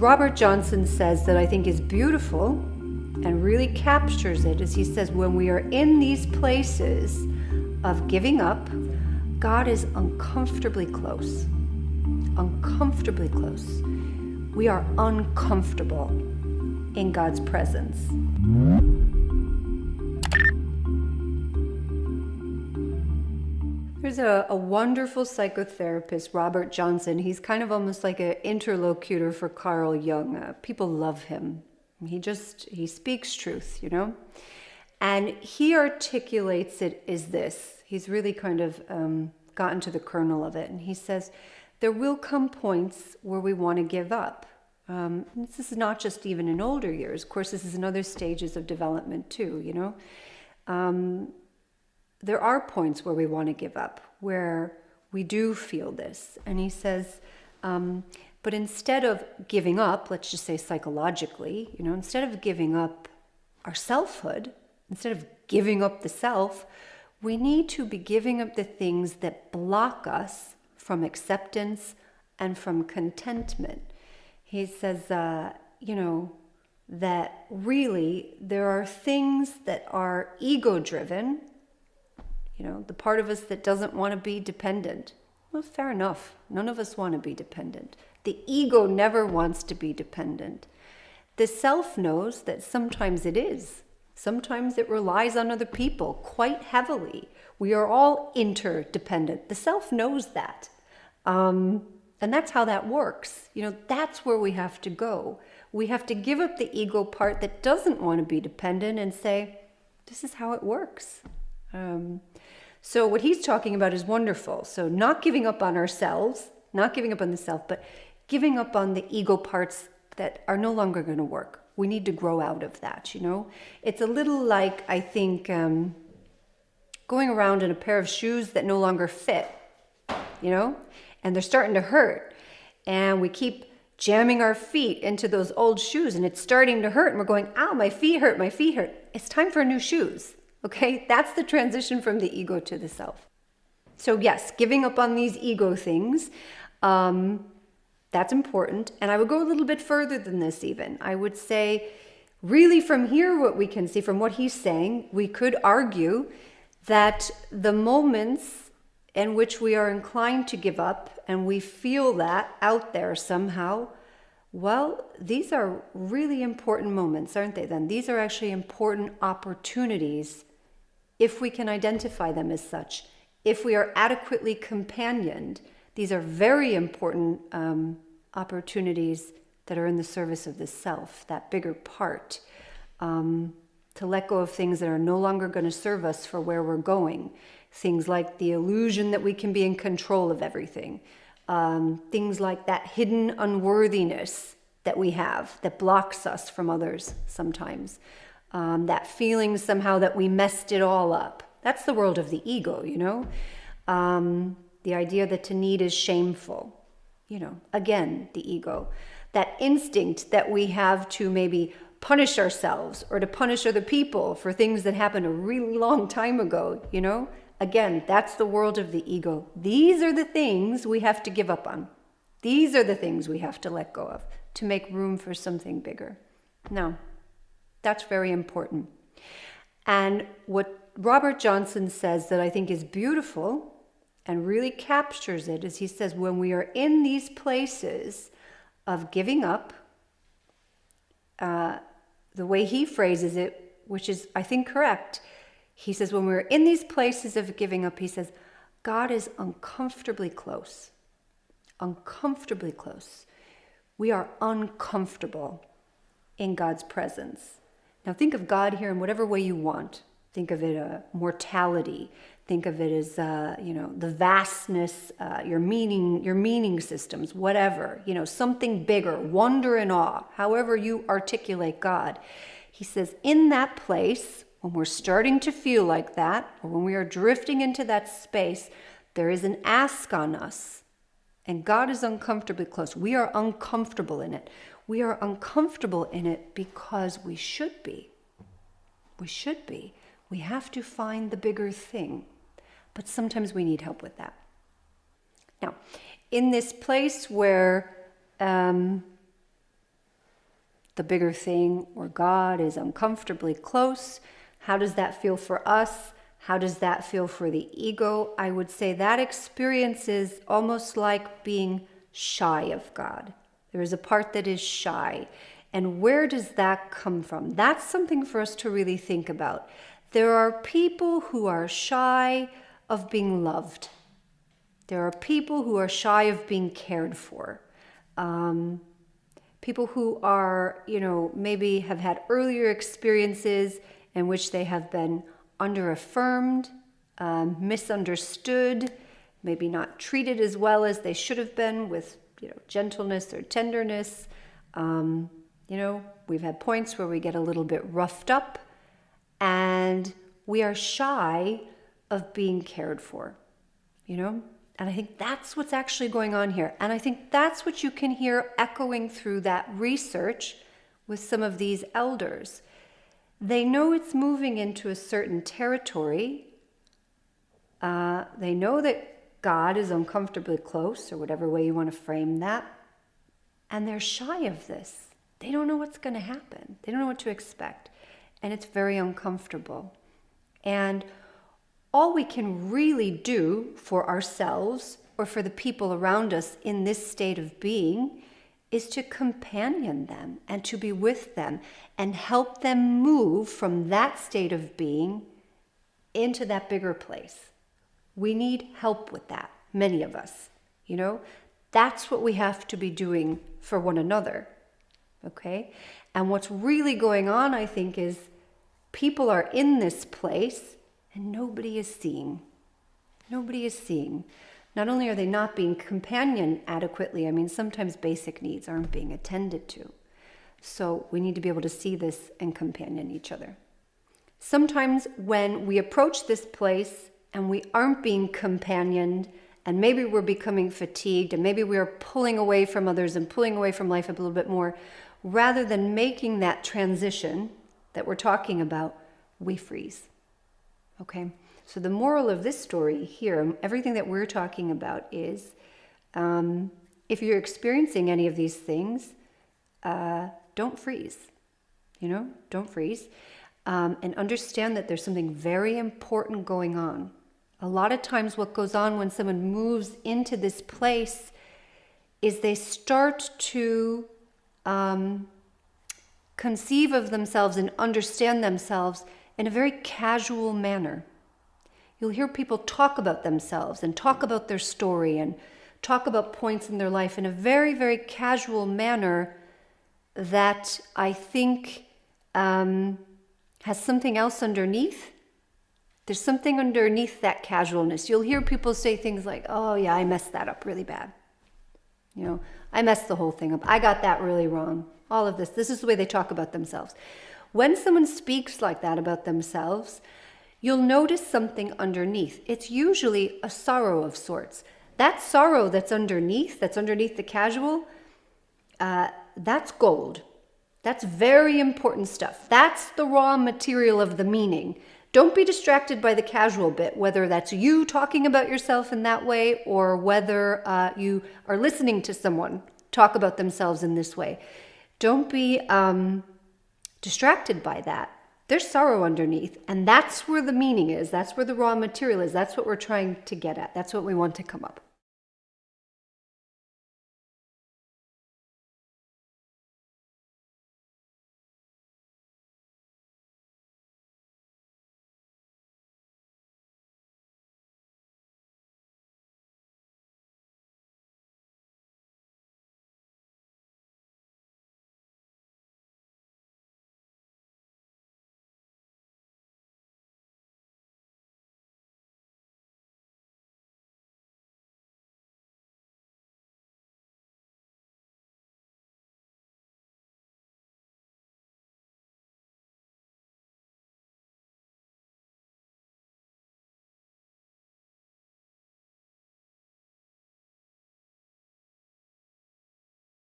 Robert Johnson says that I think is beautiful and really captures it, as he says, when we are in these places of giving up, God is uncomfortably close. Uncomfortably close. We are uncomfortable in God's presence. There's a wonderful psychotherapist, Robert Johnson. He's kind of almost like an interlocutor for Carl Jung. People love him. He speaks truth, you know? And he articulates it as this. He's really kind of gotten to the kernel of it. And he says, there will come points where we want to give up. This is not just even in older years. Of course, this is in other stages of development too, you know? There are points where we want to give up, where we do feel this. And he says, but instead of giving up, let's just say psychologically, you know, instead of giving up our selfhood, instead of giving up the self, we need to be giving up the things that block us from acceptance and from contentment. He says, you know, that really there are things that are ego-driven, you know, the part of us that doesn't want to be dependent. Well, fair enough. None of us want to be dependent. The ego never wants to be dependent. The self knows that sometimes it is. Sometimes it relies on other people quite heavily. We are all interdependent. The self knows that. And that's how that works. You know, that's where we have to go. We have to give up the ego part that doesn't want to be dependent and say, this is how it works. So what he's talking about is wonderful. So not giving up on ourselves, not giving up on the self, but giving up on the ego parts that are no longer going to work. We need to grow out of that, you know. It's a little like, I think, going around in a pair of shoes that no longer fit, you know, and they're starting to hurt. And we keep jamming our feet into those old shoes and it's starting to hurt. And we're going, ow, my feet hurt, my feet hurt. It's time for new shoes. Okay, that's the transition from the ego to the self. So yes, giving up on these ego things, that's important. And I would go a little bit further than this even. I would say, really from here, what we can see from what he's saying, we could argue that the moments in which we are inclined to give up and we feel that out there somehow, well, these are really important moments, aren't they then? These are actually important opportunities if we can identify them as such. If we are adequately companioned, these are very important opportunities that are in the service of the self, that bigger part, to let go of things that are no longer going to serve us for where we're going. Things like the illusion that we can be in control of everything. Things like that hidden unworthiness that we have that blocks us from others sometimes. That feeling somehow that we messed it all up. That's the world of the ego, you know. The idea that to need is shameful. You know, again, the ego. That instinct that we have to maybe punish ourselves or to punish other people for things that happened a really long time ago, you know. Again, that's the world of the ego. These are the things we have to give up on. These are the things we have to let go of to make room for something bigger. Now, that's very important. And what Robert Johnson says that I think is beautiful and really captures it is he says, when we are in these places of giving up, the way he phrases it, which is, I think, correct, he says, when we're in these places of giving up, he says, God is uncomfortably close. Uncomfortably close. We are uncomfortable in God's presence. Now think of God here in whatever way you want. Think of it mortality. Think of it as the vastness, your meaning systems, whatever. Something bigger, wonder and awe. However you articulate God, he says, in that place, when we're starting to feel like that, or when we are drifting into that space, there is an ask on us, and God is uncomfortably close. We are uncomfortable in it. We are uncomfortable in it because we should be. We should be. We have to find the bigger thing, but sometimes we need help with that. Now, in this place where the bigger thing, or God is uncomfortably close. How does that feel for us? How does that feel for the ego? I would say that experience is almost like being shy of God. There is a part that is shy. And where does that come from? That's something for us to really think about. There are people who are shy of being loved. There are people who are shy of being cared for. People who are, maybe have had earlier experiences in which they have been under-affirmed, misunderstood, maybe not treated as well as they should have been with, gentleness or tenderness. We've had points where we get a little bit roughed up and we are shy of being cared for, And I think that's what's actually going on here. And I think that's what you can hear echoing through that research with some of these elders. They know it's moving into a certain territory. They know that God is uncomfortably close, or whatever way you want to frame that. And they're shy of this. They don't know what's going to happen. They don't know what to expect. And it's very uncomfortable. And all we can really do for ourselves or for the people around us in this state of being is to companion them and to be with them and help them move from that state of being into that bigger place. We need help with that, many of us, That's what we have to be doing for one another, okay? And what's really going on, I think, is people are in this place and nobody is seeing. Nobody is seeing. Not only are they not being companioned adequately, sometimes basic needs aren't being attended to. So we need to be able to see this and companion each other. Sometimes when we approach this place and we aren't being companioned, and maybe we're becoming fatigued, and maybe we are pulling away from others and pulling away from life a little bit more, rather than making that transition that we're talking about, we freeze. Okay? So the moral of this story here, everything that we're talking about is, if you're experiencing any of these things, don't freeze. Don't freeze. And understand that there's something very important going on. A lot of times what goes on when someone moves into this place is they start to conceive of themselves and understand themselves in a very casual manner. You'll hear people talk about themselves and talk about their story and talk about points in their life in a very, very casual manner that I think has something else underneath. There's something underneath that casualness. You'll hear people say things like, oh yeah, I messed that up really bad. I messed the whole thing up. I got that really wrong. All of this. This is the way they talk about themselves. When someone speaks like that about themselves, you'll notice something underneath. It's usually a sorrow of sorts. That sorrow that's underneath the casual, that's gold. That's very important stuff. That's the raw material of the meaning. Don't be distracted by the casual bit, whether that's you talking about yourself in that way or whether you are listening to someone talk about themselves in this way. Don't be distracted by that. There's sorrow underneath, and that's where the meaning is. That's where the raw material is. That's what we're trying to get at. That's what we want to come up.